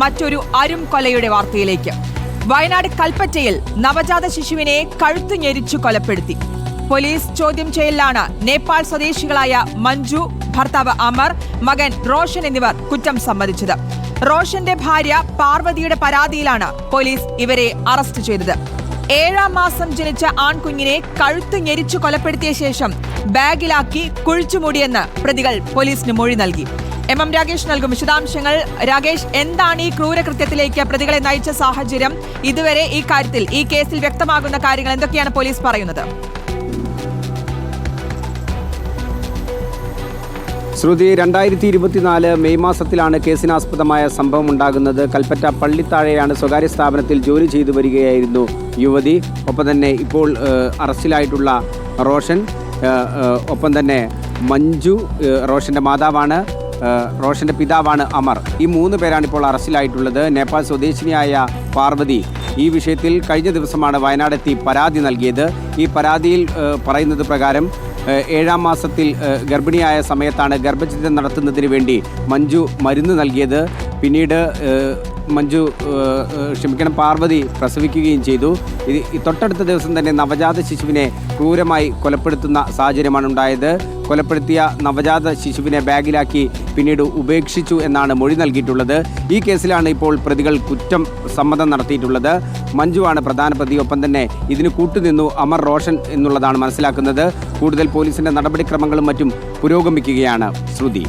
മറ്റൊരു അരും കൊലയുടെ വാർത്തയിലേക്ക്. വയനാട് കൽപ്പറ്റയിൽ നവജാത ശിശുവിനെ കഴുത്തു ഞെരിച്ചു കൊലപ്പെടുത്തി. പോലീസ് ചോദ്യം ചെയ്യലിലാണ് നേപ്പാൾ സ്വദേശികളായ മഞ്ജു, ഭർത്താവ് അമർ, മകൻ റോഷൻ എന്നിവർ കുറ്റം സമ്മതിച്ചത്. റോഷന്റെ ഭാര്യ പാർവതിയുടെ പരാതിയിലാണ് പോലീസ് ഇവരെ അറസ്റ്റ് ചെയ്തത്. 7-ാം മാസം ജനിച്ച ആൺകുഞ്ഞിനെ കഴുത്തു ഞെരിച്ചു കൊലപ്പെടുത്തിയ ശേഷം ബാഗിലാക്കി കുഴിച്ചുമൂടിയെന്ന് പ്രതികൾ പോലീസിന് മൊഴി നൽകി. എം രാകേഷ് നൽകും വിശദാംശങ്ങൾ. രാകേഷ്, എന്താണ് ഈ ക്രൂരകൃത്യത്തിലേക്ക് പ്രതികളെ നയിച്ച സാഹചര്യം? ഇതുവരെ ഈ കാര്യത്തിൽ, ഈ കേസിൽ വ്യക്തമാകുന്ന കാര്യങ്ങൾ എന്തൊക്കെയാണ് പോലീസ് പറയുന്നത്? ശ്രുതി, 2024 മെയ് മാസത്തിലാണ് കേസിനാസ്പദമായ സംഭവം ഉണ്ടാകുന്നത്. കൽപ്പറ്റ പള്ളിത്താഴെയാണ് സ്വകാര്യ സ്ഥാപനത്തിൽ ജോലി ചെയ്തു വരികയായിരുന്നു യുവതി. ഒപ്പം തന്നെ ഇപ്പോൾ അറസ്റ്റിലായിട്ടുള്ള റോഷൻ, ഒപ്പം തന്നെ മഞ്ജു, റോഷന്റെ മാതാവാണ്, റോഷന്റെ പിതാവാണ് അമർ. ഈ 3 പേരാണ് ഇപ്പോൾ അറസ്റ്റിലായിട്ടുള്ളത്. നേപ്പാൾ സ്വദേശിനിയായ പാർവതി ഈ വിഷയത്തിൽ കഴിഞ്ഞ ദിവസമാണ് വയനാടെത്തി പരാതി നൽകിയത്. ഈ പരാതിയിൽ പറയുന്നത് പ്രകാരം 7-ാം മാസത്തിൽ ഗർഭിണിയായ സമയത്താണ് ഗർഭഛിദ്രം നടത്തുന്നതിന് വേണ്ടി മഞ്ജു മരുന്ന് നൽകിയത്. പിന്നീട് പാർവതി പ്രസവിക്കുകയും ചെയ്തു. തൊട്ടടുത്ത ദിവസം തന്നെ നവജാത ശിശുവിനെ ക്രൂരമായി കൊലപ്പെടുത്തുന്ന സാഹചര്യമാണ് ഉണ്ടായത്. കൊലപ്പെടുത്തിയ നവജാത ശിശുവിനെ ബാഗിലാക്കി പിന്നീട് ഉപേക്ഷിച്ചു എന്നാണ് മൊഴി നൽകിയിട്ടുള്ളത്. ഈ കേസിലാണ് ഇപ്പോൾ പ്രതികൾ കുറ്റം സമ്മതം നടത്തിയിട്ടുള്ളത്. മഞ്ജുവാണ് പ്രധാന പ്രതി. ഒപ്പം തന്നെ ഇതിന് കൂട്ടുനിന്നു അമർ, റോഷൻ എന്നുള്ളതാണ് മനസ്സിലാക്കുന്നത്. കൂടുതൽ പോലീസിന്റെ നടപടിക്രമങ്ങളും മറ്റും പുരോഗമിക്കുകയാണ്. ശ്രുതി.